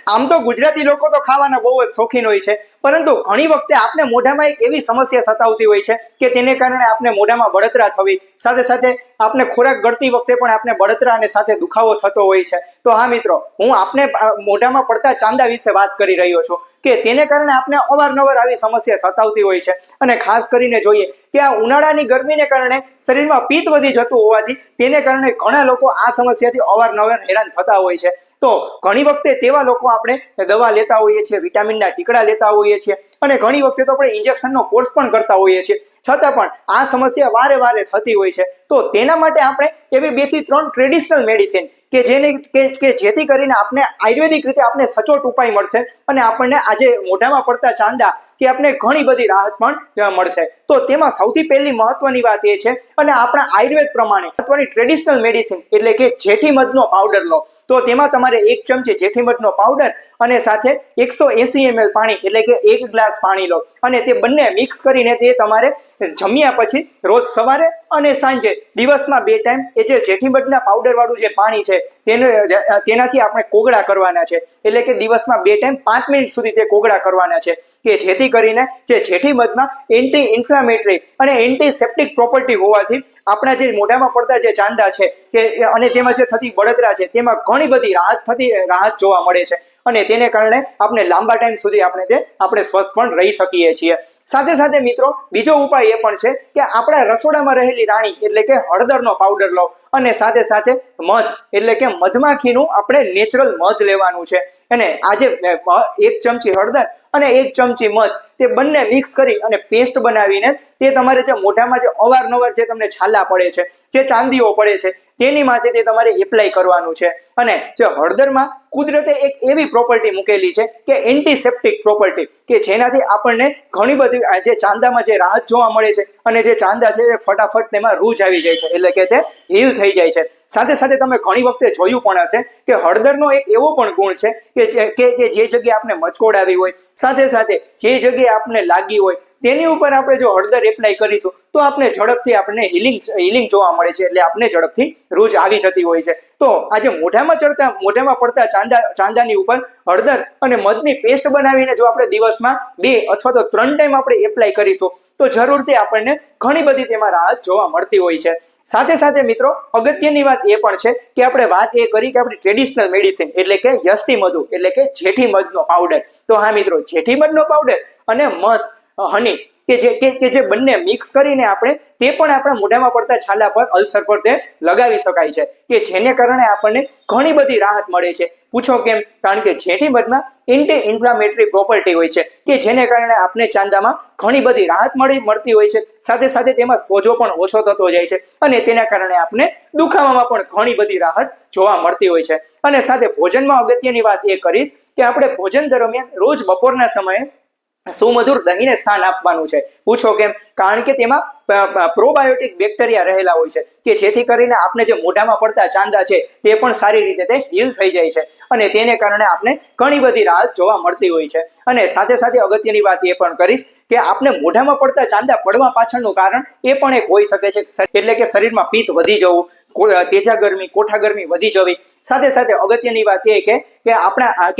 આમ તો ગુજરાતી લોકો તો ખાવાના બહુ જ શોખીન હોય છે, પરંતુ ઘણી વખતે આપણે મોઢામાં એક એવી સમસ્યા સતાવતી હોય છે કે તેને કારણે આપણે મોઢામાં બળતરા થવી, સાથે સાથે આપણે ખોરાક ગળતી વખતે પણ આપણે બળતરા અને સાથે દુખાવો થતો હોય છે. તો હા મિત્રો, હું આપને મોઢામાં પડતા ચાંદા વિશે વાત કરી રહ્યો છું કે તેને કારણે આપણે અવારનવાર આવી સમસ્યા સતાવતી હોય છે. અને ખાસ કરીને જોઈએ કે આ ઉનાળાની ગરમીને કારણે શરીરમાં પિત્ત વધી જતું હોવાથી તેને કારણે ઘણા લોકો આ સમસ્યાથી અવારનવાર હેરાન થતા હોય છે. તો ઘણી વખતે તેવા લોકો આપણે દવા લેતા હોઈએ છીએ, વિટામિનના ટીકડા લેતા હોઈએ છીએ, અને ઘણી વખતે તો આપણે ઇન્જેક્શનનો કોર્સ પણ કરતા હોઈએ છીએ, છતાં પણ આ સમસ્યા વારે વારે થતી હોય છે. તો તેના માટે આપણે એવી 2 થી 3 ટ્રેડિશનલ મેડિસિન કે જેથી કરીને આપણે આયુર્વેદિક રીતે આપણે સચોટ ઉપાય મળશે અને આપણને આજે મોઢામાં પડતા ચાંદા કે આપણે ઘણી બધી રાહત પણ મળશે. તો તેમાં સૌથી પહેલી મહત્વની વાત એ છે, અને આપણા આયુર્વેદ પ્રમાણે મહત્વની ટ્રેડિશનલ મેડિસિન એટલે કે જેઠી મધનો પાવડર લો. તો તેમાં તમારે 1 ચમચી જેઠી મધનો પાવડર અને સાથે 180 ml પાણી એટલે કે 1 ગ્લાસ પાણી લો, અને તે બંને મિક્સ કરીને તે તમારે જમ્યા પછી રોજ સવારે અને સાંજે દિવસમાં 2 ટાઈમ એ જે જેઠી મધના પાવડર વાળું જે પાણી છે તેનાથી આપણે કોગળા કરવાના છે. એટલે કે દિવસમાં 2 ટાઈમ 5 મિનિટ સુધી તે કોગળા કરવાના છે, કે જેથી કરીને જે જેઠી મધમાં એન્ટી ઇન્ફ્લામેટરી અને એન્ટીસેપ્ટિક પ્રોપર્ટી હોવાથી આપણા જે મોઢામાં પડતા જે ચાંદા છે કે અને તેમાં જે થતી બળતરા છે તેમાં ઘણી બધી રાહત જોવા મળે છે, અને તેને કારણે આપણે લાંબા ટાઈમ સુધી આપણે સ્વસ્થ પણ રહી શકીએ છીએ. સાથે સાથે મિત્રો, બીજો ઉપાય એ પણ છે કે આપણા રસોડામાં રહેલી રાણી એટલે કે હળદરનો પાવડર લો, અને સાથે સાથે મધ એટલે કે મધમાખીનું આપણે નેચરલ મધ લેવાનું છે. અને આજે 1 ચમચી હળદર અને 1 ચમચી મધ તે બંને મિક્સ કરી અને પેસ્ટ બનાવીને તે તમારે જે મોઢામાં જે અવારનવાર જે તમને છાલા પડે છે, જે ચાંદીઓ પડે છે, તેની માથે તે તમારે એપ્લાય કરવાનું છે. અને જે હળદરમાં કુદરતે એક એવી પ્રોપર્ટી મૂકેલી છે કે એન્ટીસેપ્ટિક પ્રોપર્ટી, કે જેનાથી આપણને ઘણી બધી જે ચાંદામાં જે રાહત જોવા મળે છે, અને જે ચાંદા છે તે ફટાફટ તેમાં રૂજ આવી જાય છે, એટલે કે તે હીલ થઈ જાય છે. સાથે સાથે તમે ઘણી વખતે જોયું પણ હશે કે હળદરનો એક એવો પણ ગુણ છે કે જે જગ્યાએ આપણે મચકોડ આવી હોય, સાથે સાથે જે જગ્યાએ આપણે લાગી હોય તેની ઉપર આપણે જો હળદર એપ્લાય કરીશું તો આપણે ઝડપથી આપણને હિલિંગ જોવા મળે છે, એટલે આપણે ઝડપથી રૂજ આવી જતી હોય છે. તો આજે મોઢામાં પડતા ચાંદાની ઉપર હળદર અને મધની પેસ્ટ બનાવીને જો આપણે દિવસમાં 2 અથવા તો 3 ટાઈમ આપણે એપ્લાય કરીશું તો જરૂરથી આપણને ઘણી બધી તેમાં રાહત જોવા મળતી હોય છે. સાથે સાથે મિત્રો, અગત્યની વાત એ પણ છે કે આપણે વાત એ કરી કે આપણી ટ્રેડિશનલ મેડિસિન એટલે કે યષ્ટી મધુ એટલે કે જેઠી મધનો પાવડર. તો હા મિત્રો, જેઠી મધનો પાવડર અને મધ, હની કે જે બંને મિક્સ કરીને આપણે તે પણ આપણા મોઢામાં પડતા છાલા પર, અલ્સર પર તે લગાવી શકાય છે, કે જેને કારણે આપણને ઘણી બધી રાહત મળે છે. પૂછો કેમ? કારણ કે જેઠી મધમાં એન્ટી ઇન્ફ્લામેટરી પ્રોપર્ટી હોય છે, કે જેને કારણે આપણે ચાંદામાં ઘણી બધી રાહત મળતી હોય છે. સાથે સાથે તેમાં સોજો પણ ઓછો થતો જાય છે, અને તેના કારણે આપણે દુખાવામાં પણ ઘણી બધી રાહત જોવા મળતી હોય છે. અને સાથે ભોજનમાં અગત્યની વાત એ કરીશ કે આપણે ભોજન દરમિયાન રોજ બપોરના સમયે સુમધુર દહીંને સ્થાન આપવાનું છે. પૂછો કેમ? કારણ કે તેમાં પ્રોબાયોટિક બેક્ટેરિયા રહેલા હોય છે, કે જેથી કરીને આપણે જે મોઢામાં પડતા ચાંદા છે તે પણ સારી રીતે તે હીલ થઈ જાય છે, અને તેને કારણે આપણે ઘણી બધી રાહત જોવા મળતી હોય છે. અને સાથે સાથે અગત્યની વાત એ પણ કરીશ કે આપણે મોઢામાં પડતા ચાંદા પડવા પાછળનું કારણ એ પણ એક હોઈ શકે છે, એટલે કે શરીરમાં પિત્ત વધી જવું, તેજા ગરમી, કોઠા ગરમી વધી જવી. સાથે સાથે અગત્યની વાત એ કે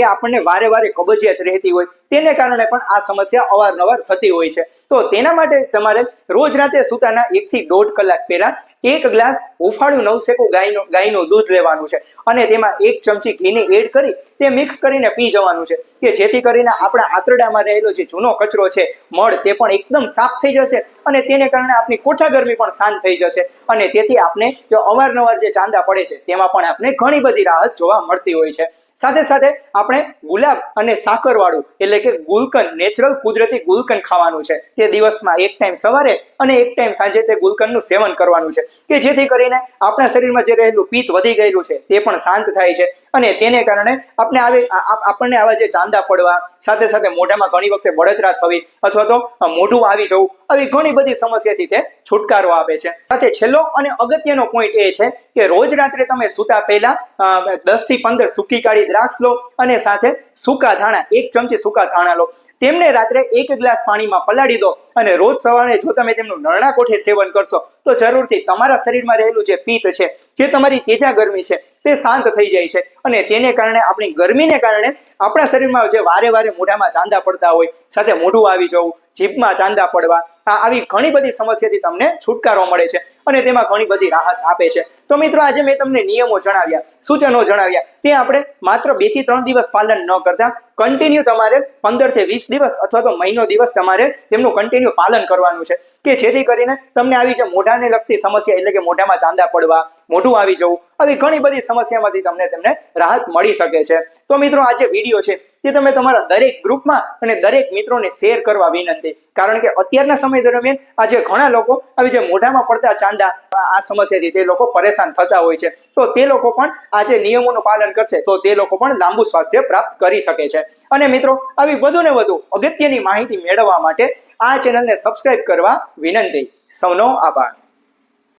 આપણને વારે વારે કબજિયાત રહેતી હોય, તેને કારણે પણ આ સમસ્યા અવારનવાર થતી હોય છે. તો તેના માટે તમારે રોજ રાતે સૂતાના 1 થી 1.5 કલાક પહેલા 1 ગ્લાસ હુંફાળું નવશેકું ગાયનું દૂધ લેવાનું છે, અને તેમાં 1 ચમચી ઘીને એડ કરી તે મિક્સ કરીને પી જવાનું છે, કે જેથી કરીને આપણા આંતરડામાં રહેલો જે જૂનો કચરો છે, મળ, તે પણ એકદમ સાફ થઈ જશે, અને તેને કારણે આપણી કોઠા ગરમી પણ શાંત થઈ જશે, અને તેથી આપણે જો અવારનવાર જે ચાંદા પડે છે તેમાં પણ આપણે ઘણી બધી રાહત જોવા મળતી હોય છે. સાથે સાથે આપણે ગુલાબ અને સાકર વાળું એટલે કે ગુલકંદ, નેચરલ કુદરતી ગુલકંદ ખાવાનું છે, તે દિવસમાં 1 ટાઈમ સવારે અને 1 ટાઈમ સાંજે તે ગુલકંદનું સેવન કરવાનું છે, કે જેથી કરીને આપણા શરીરમાં જે રહેલું પિત્ત વધી ગયેલું છે તે પણ શાંત થાય છે, અને તેને કારણે આપણને આવા જે ચાંદા પડવા, સાથે સાથે મોઢામાં ઘણી વખતે બળતરા થવી અથવા તો મોઢું આવી જવું, આવી ઘણી બધી સમસ્યાથી તે છુટકારો આપે છે. સાથે છેલ્લો અને અગત્યનો પોઈન્ટ એ છે કે રોજ રાત્રે તમે સૂતા પહેલા 10 થી 15 સૂકી કાળી દ્રાક્ષ લો, અને સાથે સૂકા ધાણા, 1 ચમચી સૂકા ધાણા લો, તેમને રાત્રે 1 ગ્લાસ પાણીમાં પલાળી દો, અને રોજ સવારે જો તમે તેમનું નરણા કોઠે સેવન કરશો તો જરૂરથી તમારા શરીરમાં રહેલું જે પિત્ત છે, જે તમારી તેજા ગરમી છે, તે શાંત થઈ જાય છે અને તેને કારણે આપણી ગરમીને કારણે આપણા શરીરમાં જે વારે વારે મોઢામાં ચાંદા પડતા હોય, સાથે મોઢું આવી જવું, જીભમાં ચાંદા પડવા, આવી ઘણી બધી સમસ્યાથી તમને છુટકારો મળે છે અને તેમાં ઘણી બધી રાહત આપે છે. તો મિત્રો આજે મેં તમને નિયમો જણાવ્યા, સૂચનો જણાવ્યા, તે આપણે માત્ર 2 થી 3 દિવસ પાલન ન કરતા કન્ટિન્યુ તમારે 15 થી 20 દિવસ અથવા તો મહિનો દિવસ તમારે તેમનું કન્ટિન્યુ પાલન કરવાનું છે કે જેથી કરીને તમને આવી જે મોઢાને લગતી સમસ્યા એટલે કે મોઢામાં ચાંદા પડવા, મોઢું આવી જવું, આવી ઘણી બધી સમસ્યામાંથી તમને રાહત મળી શકે છે. તો મિત્રો આ જે વિડીયો છે તે તમે તમારા દરેક ગ્રુપમાં અને દરેક મિત્રોને શેર કરવા વિનંતી, કારણ કે અત્યારના સમય દરમિયાન આજે ઘણા લોકો આવી જે મોઢામાં પડતા ચાંદા આ સમસ્યાથી તે લોકો પરેશાન થતા હોય છે. તો તે લોકો પણ આ જે નિયમોનું પાલન કરશે તો તે લોકો પણ લાંબુ સ્વાસ્થ્ય પ્રાપ્ત કરી શકે છે. અને મિત્રો આવી વધુ ને વધુ અગત્યની માહિતી મેળવવા માટે આ ચેનલને સબસ્ક્રાઇબ કરવા વિનંતી. સૌનો આભાર.